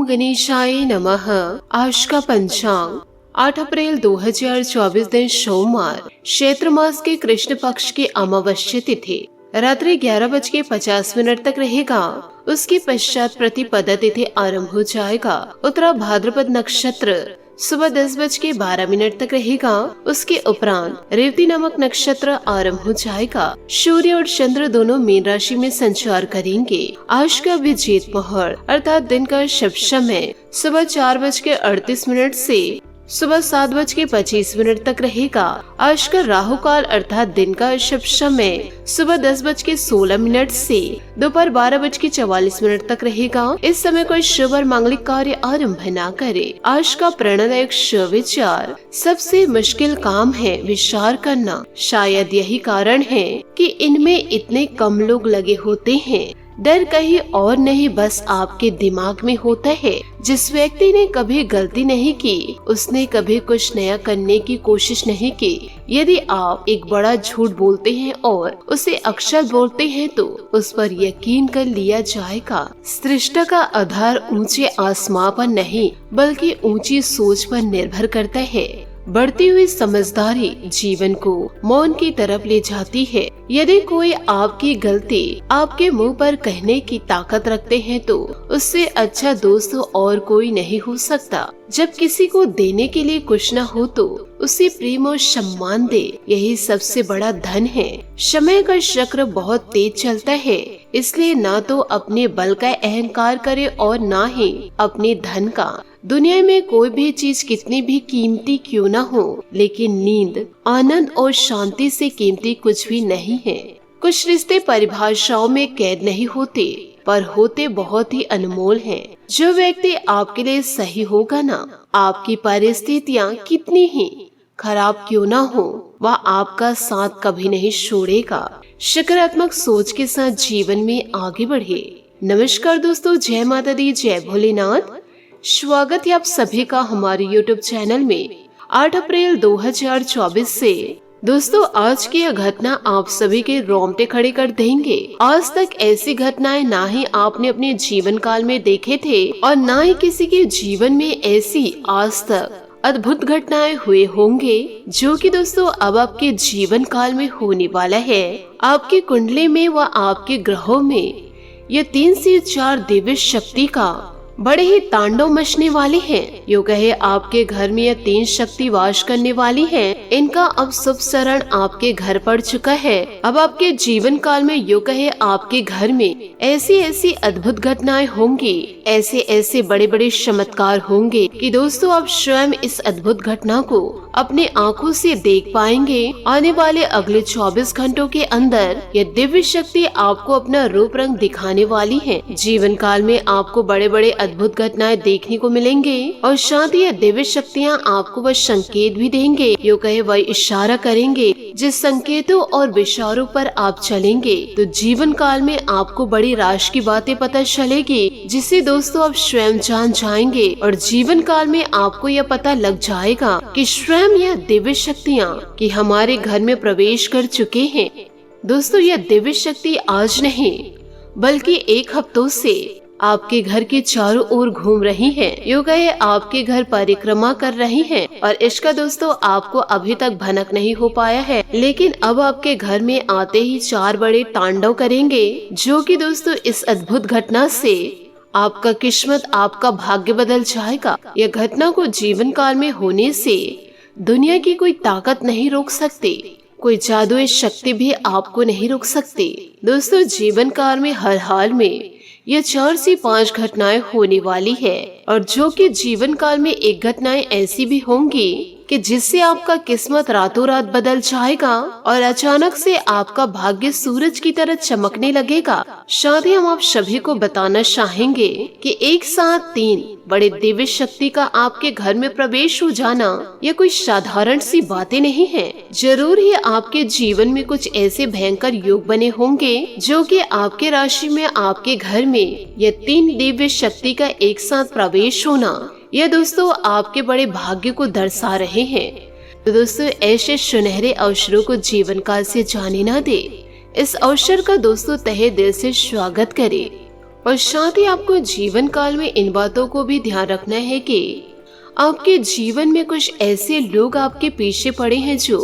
गणेशाय नमः। आज का पंचांग 8 अप्रैल 2024 दिन सोमवार, चैत्र मास के कृष्ण पक्ष की अमावस्या तिथि रात्रि 11:50 तक रहेगा। उसके पश्चात प्रतिपदा तिथि आरंभ हो जाएगा। उत्तरा भाद्रपद नक्षत्र सुबह 10:12 तक रहेगा। उसके उपरांत रेवती नामक नक्षत्र आरंभ हो जाएगा। सूर्य और चंद्र दोनों मीन राशि में संचार करेंगे। आज का अभिजीत मुहूर्त अर्थात दिन का शुभ समय सुबह 4:38 से सुबह 7:25 तक रहेगा। आज का राहु काल अर्थात दिन का शुभ समय सुबह 10:16 से दोपहर 12:44 तक रहेगा। इस समय कोई शुभ और मांगलिक कार्य आरंभ न करे। आज का प्रेरणादायक विचार सबसे मुश्किल काम है विचार करना। शायद यही कारण है कि इनमें इतने कम लोग लगे होते हैं। डर कहीं और नहीं, बस आपके दिमाग में होता है। जिस व्यक्ति ने कभी गलती नहीं की, उसने कभी कुछ नया करने की कोशिश नहीं की। यदि आप एक बड़ा झूठ बोलते हैं और उसे अक्षर बोलते हैं तो उस पर यकीन कर लिया जाएगा। सृष्टि का आधार ऊंचे आसमां पर नहीं बल्कि ऊंची सोच पर निर्भर करता है। बढ़ती हुई समझदारी जीवन को मौन की तरफ ले जाती है। यदि कोई आपकी गलती आपके मुंह पर कहने की ताकत रखते हैं तो उससे अच्छा दोस्त और कोई नहीं हो सकता। जब किसी को देने के लिए कुछ न हो तो उसे प्रेम और सम्मान दे, यही सबसे बड़ा धन है। समय का चक्र बहुत तेज चलता है, इसलिए ना तो अपने बल का अहंकार करे और ना ही अपने धन का। दुनिया में कोई भी चीज कितनी भी कीमती क्यों न हो, लेकिन नींद, आनंद और शांति से कीमती कुछ भी नहीं है। कुछ रिश्ते परिभाषाओं में कैद नहीं होते, पर होते बहुत ही अनमोल हैं। जो व्यक्ति आपके लिए सही होगा ना, आपकी परिस्थितियाँ कितनी ही खराब क्यों ना हो, वह आपका साथ कभी नहीं छोड़ेगा। सकारात्मक सोच के साथ जीवन में आगे बढ़े। नमस्कार दोस्तों, जय माता दी, जय भोलेनाथ। स्वागत है आप सभी का हमारे YouTube चैनल में। 8 अप्रैल 2024 से दोस्तों आज की यह घटना आप सभी के रोंगटे खड़े कर देंगे। आज तक ऐसी घटनाएं ना ही आपने अपने जीवन काल में देखे थे और ना ही किसी के जीवन में ऐसी आज तक अद्भुत घटनाएं हुए होंगे जो कि दोस्तों अब आपके जीवन काल में होने वाला है। आपकी कुंडली में व आपके ग्रहों में ये 3 से 4 दिव्य शक्ति का बड़े ही तांडव मचने वाले हैं। यो कहे आपके घर में यह 3 शक्ति वास करने वाली हैं। इनका अब शुभ शरण आपके घर पड़ चुका है। अब आपके जीवन काल में यो कहे आपके घर में ऐसी ऐसी अद्भुत घटनाएं होंगी, ऐसे ऐसे बड़े बड़े चमत्कार होंगे कि दोस्तों आप स्वयं इस अद्भुत घटना को अपने आँखों से देख पाएंगे। आने वाले अगले 24 घंटों के अंदर यह दिव्य शक्ति आपको अपना रूप रंग दिखाने वाली है। जीवन काल में आपको बड़े बड़े अद्भुत घटनाएं देखने को मिलेंगे और साथ ही दिव्य शक्तियाँ आपको वह संकेत भी देंगे। यो कहे वह इशारा करेंगे। जिस संकेतों और विचारों पर आप चलेंगे तो जीवन काल में आपको बड़ी राशि की बातें पता चलेगी, जिसे दोस्तों आप स्वयं जान जाएंगे और जीवन काल में आपको यह पता लग जाएगा कि स्वयं यह दिव्य शक्तियाँ कि हमारे घर में प्रवेश कर चुके हैं। दोस्तों यह दिव्य शक्ति आज नहीं बल्कि 1 हफ्तों से आपके घर के चारों ओर घूम रही है। यो कहे आपके घर परिक्रमा कर रही हैं और इसका दोस्तों आपको अभी तक भनक नहीं हो पाया है, लेकिन अब आपके घर में आते ही 4 बड़े तांडव करेंगे जो कि दोस्तों इस अद्भुत घटना से आपका किस्मत, आपका भाग्य बदल जाएगा। यह घटना को जीवन काल में होने से दुनिया की कोई ताकत नहीं रोक सकती, कोई जादुई शक्ति भी आपको नहीं रोक सकती। दोस्तों जीवन काल में हर हाल में ये 4 से 5 घटनाएं होने वाली है और जो कि जीवन काल में एक घटनाएं ऐसी भी होंगी कि जिससे आपका किस्मत रातों रात बदल जाएगा और अचानक से आपका भाग्य सूरज की तरह चमकने लगेगा। साथ ही हम आप सभी को बताना चाहेंगे कि एक साथ 3 बड़े दिव्य शक्ति का आपके घर में प्रवेश हो जाना यह कोई साधारण सी बातें नहीं है। जरूर ही आपके जीवन में कुछ ऐसे भयंकर योग बने होंगे जो कि आपके राशि में, आपके घर में यह 3 दिव्य शक्ति का एक साथ प्रवेश होना यह दोस्तों आपके बड़े भाग्य को दर्शा रहे हैं। तो दोस्तों ऐसे सुनहरे अवसरों को जीवन काल से जाने ना दे। इस अवसर का दोस्तों तहे दिल से स्वागत करें और साथ ही आपको जीवन काल में इन बातों को भी ध्यान रखना है कि आपके जीवन में कुछ ऐसे लोग आपके पीछे पड़े हैं जो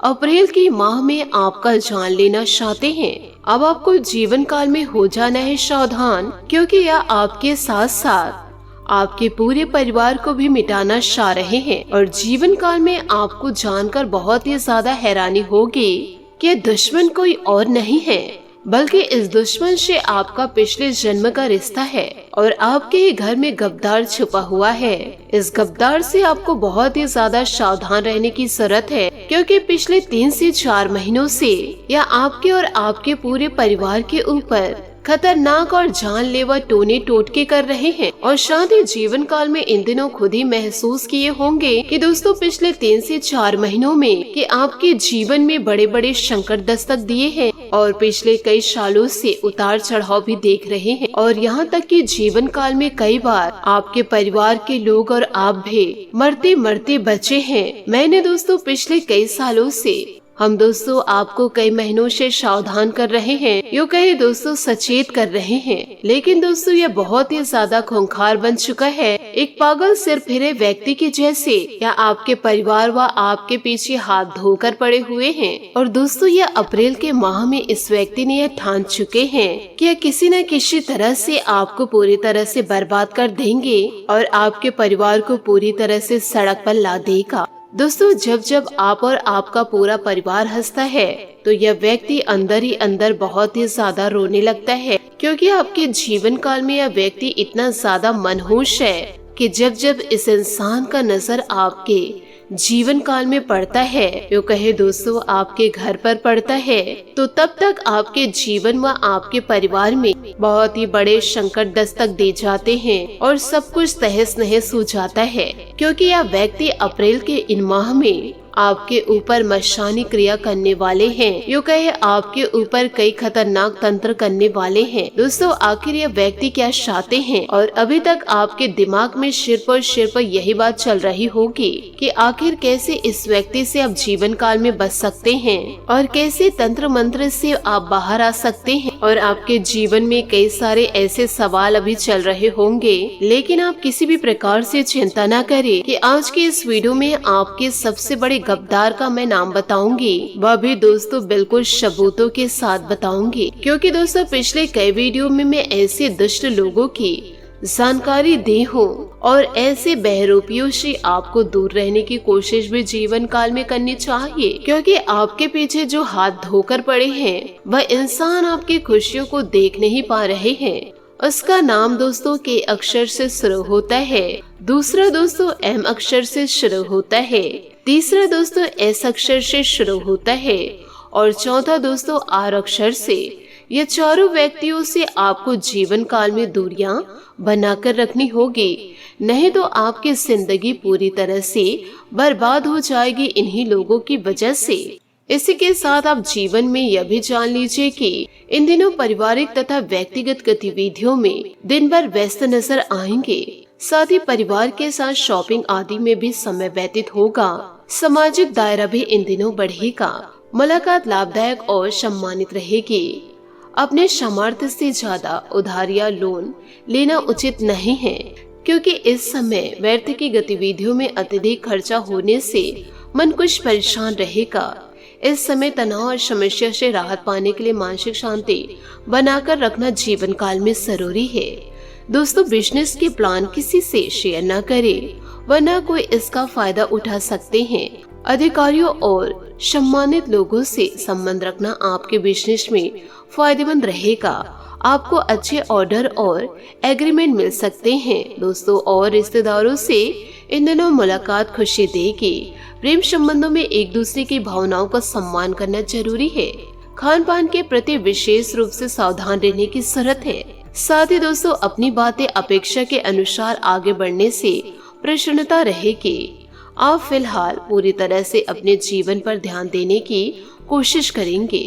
अप्रैल के माह में आपका जान लेना चाहते हैं। अब आपको जीवन काल में हो जाना है सावधान, क्योंकि यह आपके साथ साथ आपके पूरे परिवार को भी मिटाना चाह रहे हैं। और जीवन काल में आपको जानकर बहुत ही ज्यादा हैरानी होगी कि दुश्मन कोई और नहीं है, बल्कि इस दुश्मन से आपका पिछले जन्म का रिश्ता है और आपके ही घर में गद्दार छुपा हुआ है। इस गद्दार से आपको बहुत ही ज्यादा सावधान रहने की जरूरत है, क्योंकि पिछले 3 से 4 महीनों से यह आपके और आपके पूरे परिवार के ऊपर खतरनाक और जानलेवा टोने टोटके कर रहे हैं। और शायद ही जीवन काल में इन दिनों खुद ही महसूस किए होंगे कि दोस्तों पिछले 3 से 4 महीनों में कि आपके जीवन में बड़े बड़े संकट दस्तक दिए हैं और पिछले कई सालों से उतार चढ़ाव भी देख रहे हैं। और यहाँ तक कि जीवन काल में कई बार आपके परिवार के लोग और आप भी मरते मरते बचे हैं। मैंने दोस्तों पिछले कई सालों से हम दोस्तों आपको कई महीनों से सावधान कर रहे हैं, यूँ कहे दोस्तों सचेत कर रहे हैं, लेकिन दोस्तों यह बहुत ही ज्यादा खूंखार बन चुका है। एक पागल सिर फिरे व्यक्ति की जैसे या आपके परिवार व आपके पीछे हाथ धोकर पड़े हुए हैं। और दोस्तों यह अप्रैल के माह में इस व्यक्ति ने यह ठान चुके हैं कि किसी न किसी तरह से आपको पूरी तरह से बर्बाद कर देंगे और आपके परिवार को पूरी तरह से सड़क पर ला देगा। दोस्तों जब जब आप और आपका पूरा परिवार हंसता है तो यह व्यक्ति अंदर ही अंदर बहुत ही ज्यादा रोने लगता है, क्योंकि आपके जीवन काल में यह व्यक्ति इतना ज्यादा मनहूस है कि जब जब इस इंसान का नजर आपके जीवन काल में पड़ता है, यो कहे दोस्तों आपके घर पर पड़ता है, तो तब तक आपके जीवन व आपके परिवार में बहुत ही बड़े संकट दस्तक दे जाते हैं और सब कुछ तहस नहस हो जाता है। क्योंकि यह व्यक्ति अप्रैल के इन माह में आपके ऊपर मशानी क्रिया करने वाले हैं, यूँ कहे आपके ऊपर कई खतरनाक तंत्र करने वाले हैं। दोस्तों आखिर यह व्यक्ति क्या चाहते हैं? और अभी तक आपके दिमाग में सिर पर यही बात चल रही होगी कि आखिर कैसे इस व्यक्ति से आप जीवन काल में बच सकते हैं और कैसे तंत्र मंत्र से आप बाहर आ सकते हैं। और आपके जीवन में कई सारे ऐसे सवाल अभी चल रहे होंगे, लेकिन आप किसी भी प्रकार से चिंता न करें कि आज के इस वीडियो में आपके सबसे बड़े गद्दार का मैं नाम बताऊंगी, वह भी दोस्तों बिल्कुल सबूतों के साथ बताऊंगी। क्योंकि दोस्तों पिछले कई वीडियो में मैं ऐसे दुष्ट लोगों की जानकारी दी हूँ और ऐसे बहरूपियों से आपको दूर रहने की कोशिश भी जीवन काल में करनी चाहिए, क्योंकि आपके पीछे जो हाथ धोकर पड़े हैं वह इंसान आपकी खुशियों को देख नहीं पा रहे हैं। उसका नाम दोस्तों के अक्षर से शुरू होता है, दूसरा दोस्तों एम अक्षर से शुरू होता है, तीसरा दोस्तों एस अक्षर से शुरू होता है और चौथा दोस्तों आर अक्षर से। ये चारों व्यक्तियों से आपको जीवन काल में दूरियां बनाकर रखनी होगी, नहीं तो आपकी जिंदगी पूरी तरह से बर्बाद हो जाएगी इन्हीं लोगों की वजह से। इसी के साथ आप जीवन में यह भी जान लीजिए कि इन दिनों पारिवारिक तथा व्यक्तिगत गतिविधियों में दिन भर व्यस्त नजर आएंगे। साथ ही परिवार के साथ शॉपिंग आदि में भी समय व्यतीत होगा। सामाजिक दायरा भी इन दिनों बढ़ेगा। मुलाकात लाभदायक और सम्मानित रहेगी। अपने सामर्थ्य से ज्यादा उधार या लोन लेना उचित नहीं है, क्योंकि इस समय व्यर्थ की गतिविधियों में अत्यधिक खर्चा होने से मन कुछ परेशान रहेगा। इस समय तनाव और समस्या से राहत पाने के लिए मानसिक शांति बनाकर रखना जीवन काल में जरूरी है। दोस्तों बिजनेस के प्लान किसी से शेयर न करें, वरना कोई इसका फायदा उठा सकते हैं। अधिकारियों और सम्मानित लोगों से संबंध रखना आपके बिजनेस में फायदेमंद रहेगा। आपको अच्छे ऑर्डर और एग्रीमेंट मिल सकते हैं। दोस्तों और रिश्तेदारों से इन दिनों मुलाकात खुशी देगी। प्रेम संबंधों में एक दूसरे की भावनाओं का सम्मान करना जरूरी है। खान पान के प्रति विशेष रूप से सावधान रहने की जरूरत है। साथ ही दोस्तों अपनी बातें अपेक्षा के अनुसार आगे बढ़ने से प्रसन्नता रहेगी। आप फिलहाल पूरी तरह से अपने जीवन पर ध्यान देने की कोशिश करेंगे।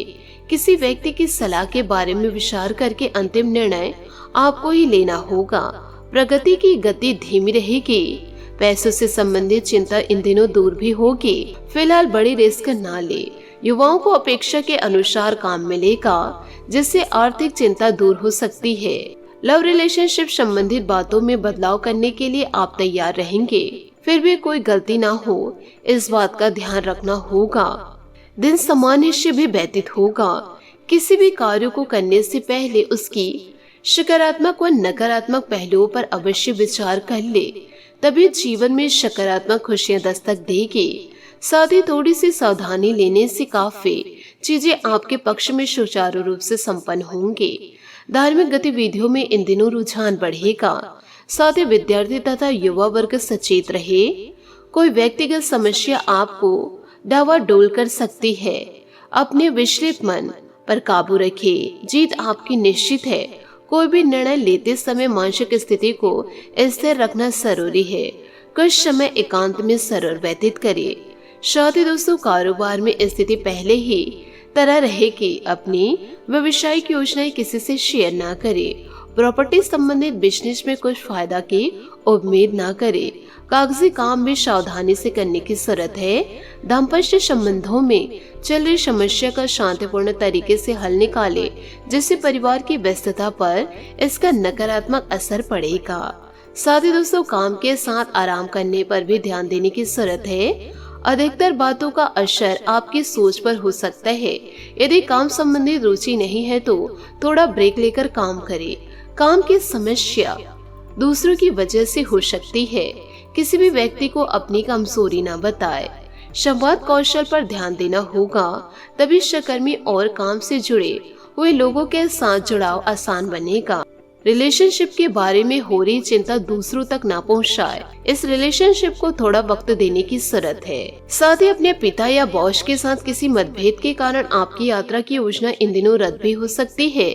किसी व्यक्ति की सलाह के बारे में विचार करके अंतिम निर्णय आपको ही लेना होगा। प्रगति की गति धीमी रहेगी। पैसों से संबंधित चिंता इन दिनों दूर भी होगी। फिलहाल बड़ी रिस्क ना ले। युवाओं को अपेक्षा के अनुसार काम मिलेगा, जिससे आर्थिक चिंता दूर हो सकती है। लव रिलेशनशिप संबंधित बातों में बदलाव करने के लिए आप तैयार रहेंगे, फिर भी कोई गलती ना हो इस बात का ध्यान रखना होगा। दिन सामान्य से भी व्यतीत होगा। किसी भी कार्य को करने से पहले उसकी सकारात्मक व नकारात्मक पहलुओं पर अवश्य विचार कर ले, तभी जीवन में सकारात्मक खुशियां दस्तक देगी। साथ ही थोड़ी सी सावधानी लेने से काफी चीजें आपके पक्ष में सुचारू रूप से संपन्न होंगी। धार्मिक गतिविधियों में इन दिनों रुझान बढ़ेगा। साथ ही विद्यार्थी तथा युवा वर्ग सचेत रहे। कोई व्यक्तिगत समस्या आपको डावाडोल कर सकती है। अपने विचलित मन पर काबू रखें, जीत आपकी निश्चित है। कोई भी निर्णय लेते समय मानसिक स्थिति को स्थिर रखना जरूरी है। कुछ समय एकांत में सरल व्यतीत करें। साथ ही दोस्तों, कारोबार में स्थिति पहले ही तरह रहे कि अपनी व्यवसायिक योजनाएं किसी से शेयर ना करें। प्रॉपर्टी संबंधित बिजनेस में कुछ फायदा की उम्मीद ना करें। कागजी काम में सावधानी से करने की जरूरत है। दाम्पत्य संबंधों में चल रही समस्या का शांतिपूर्ण तरीके से हल निकालें, जिससे परिवार की व्यस्तता पर इसका नकारात्मक असर पड़ेगा। साथ ही दोस्तों, काम के साथ आराम करने पर भी ध्यान देने की जरूरत है। अधिकतर बातों का असर आपकी सोच पर हो सकता है। यदि काम संबंधी रुचि नहीं है तो थोड़ा ब्रेक लेकर काम करें। काम की समस्या दूसरों की वजह से हो सकती है। किसी भी व्यक्ति को अपनी कमजोरी न बताए। संवाद कौशल पर ध्यान देना होगा, तभी सहकर्मी और काम से जुड़े हुए लोगों के साथ जुड़ाव आसान बनेगा। रिलेशनशिप के बारे में हो रही चिंता दूसरों तक ना पहुंचाए। इस रिलेशनशिप को थोड़ा वक्त देने की जरूरत है। साथ ही अपने पिता या बॉस के साथ किसी मतभेद के कारण आपकी यात्रा की योजना इन दिनों रद्द भी हो सकती है।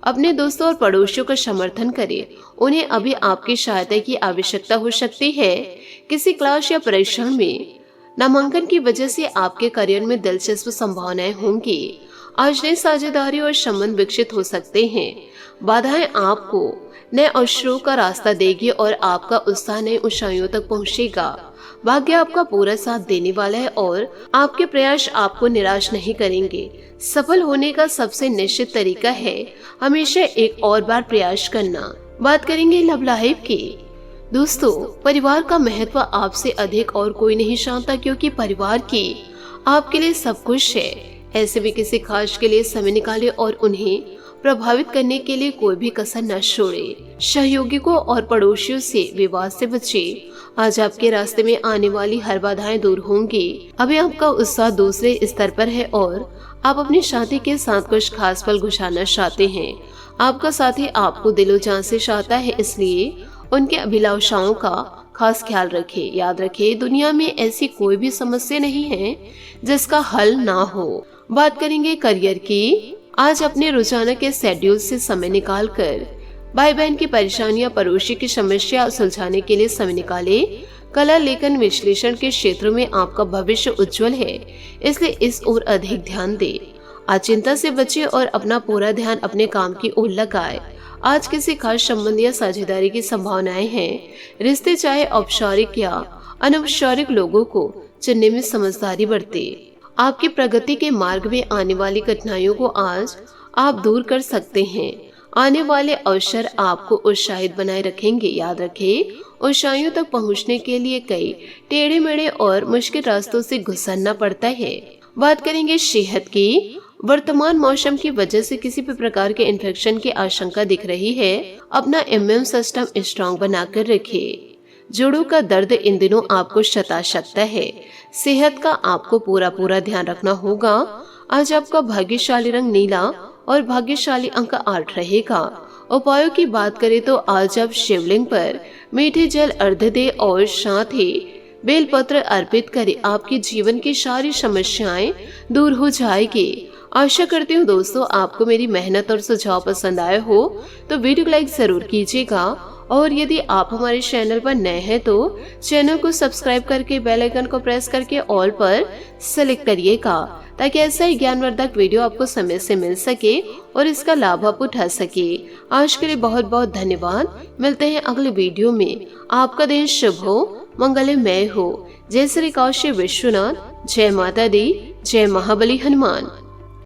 अपने दोस्तों और पड़ोसियों का समर्थन करें। उन्हें अभी आपकी सहायता की आवश्यकता हो सकती है। किसी क्लास या परीक्षा में नामांकन की वजह से आपके करियर में दिलचस्प संभावनाएं होंगी। आज नई साझेदारी और संबंध विकसित हो सकते हैं। बाधाएं आपको नए अवसरों का रास्ता देगी और आपका उत्साह नई ऊंचाइयों तक पहुंचेगा। भाग्य आपका पूरा साथ देने वाला है और आपके प्रयास आपको निराश नहीं करेंगे। सफल होने का सबसे निश्चित तरीका है हमेशा एक और बार प्रयास करना। बात करेंगे लव लाइफ की। दोस्तों, परिवार का महत्व आपसे अधिक और कोई नहीं जानता, क्योंकि परिवार की आपके लिए सब कुछ है। ऐसे भी किसी खास के लिए समय निकाले और उन्हें प्रभावित करने के लिए कोई भी कसर न छोड़े। सहयोगियों और पड़ोसियों से विवाद से बचे। आज आपके रास्ते में आने वाली हर बाधाएं दूर होंगी। अभी आपका उत्साह दूसरे स्तर पर है और आप अपने साथी के साथ कुछ खास पल गुजारना चाहते हैं। आपका साथी आपको दिलो जान से चाहता है, इसलिए उनके अभिलाषाओं का खास ख्याल रखें। याद रखें, दुनिया में ऐसी कोई भी समस्या नहीं है जिसका हल ना हो। बात करेंगे करियर की। आज अपने रोजाना के शेड्यूल से समय निकालकर भाई बहन की परेशानियां, पड़ोसी की समस्या सुलझाने के लिए समय निकाले। कला, लेखन, विश्लेषण के क्षेत्रों में आपका भविष्य उज्जवल है, इसलिए इस ओर अधिक ध्यान दे। आज चिंता से बचे और अपना पूरा ध्यान अपने काम की ओर लगाए। आज किसी खास संबंध या साझेदारी की संभावनाएं हैं। रिश्ते चाहे औपचारिक या अनौपचारिक लोगों को चुनने में समझदारी बरते। आपकी प्रगति के मार्ग में आने वाली कठिनाइयों को आज आप दूर कर सकते हैं। आने वाले अवसर आपको उत्साहित बनाए रखेंगे। याद रखें, ऊंचाइयों तक पहुंचने के लिए कई टेढ़े मेढ़े और मुश्किल रास्तों से गुजरना पड़ता है। बात करेंगे सेहत की। वर्तमान मौसम की वजह से किसी भी प्रकार के इन्फेक्शन की आशंका दिख रही है। अपना इम्यून सिस्टम स्ट्रांग बनाकर रखें। जोड़ों का दर्द इन दिनों आपको सता सकता है। सेहत का आपको पूरा ध्यान रखना होगा। आज आपका भाग्यशाली रंग नीला और भाग्यशाली अंक 8 रहेगा। उपायों की बात करें तो आज आप शिवलिंग पर मीठे जल अर्घ्य दे और साथ ही बेलपत्र अर्पित करें। आपके जीवन की सारी समस्याएं दूर हो जाएगी। आशा करती हूँ दोस्तों, आपको मेरी मेहनत और सुझाव पसंद आए हो तो वीडियो को लाइक जरूर कीजिएगा। और यदि आप हमारे चैनल पर नए हैं तो चैनल को सब्सक्राइब करके बेल आइकन को प्रेस करके ऑल पर सेलेक्ट करिएगा, ताकि ऐसा ही ज्ञानवर्धक वीडियो आपको समय से मिल सके और इसका लाभ आप उठा सके। आज के लिए बहुत बहुत धन्यवाद। मिलते हैं अगले वीडियो में। आपका दिन शुभ हो, मंगलमय हो। जय श्री काशी विश्वनाथ। जय माता दी। जय महाबली हनुमान।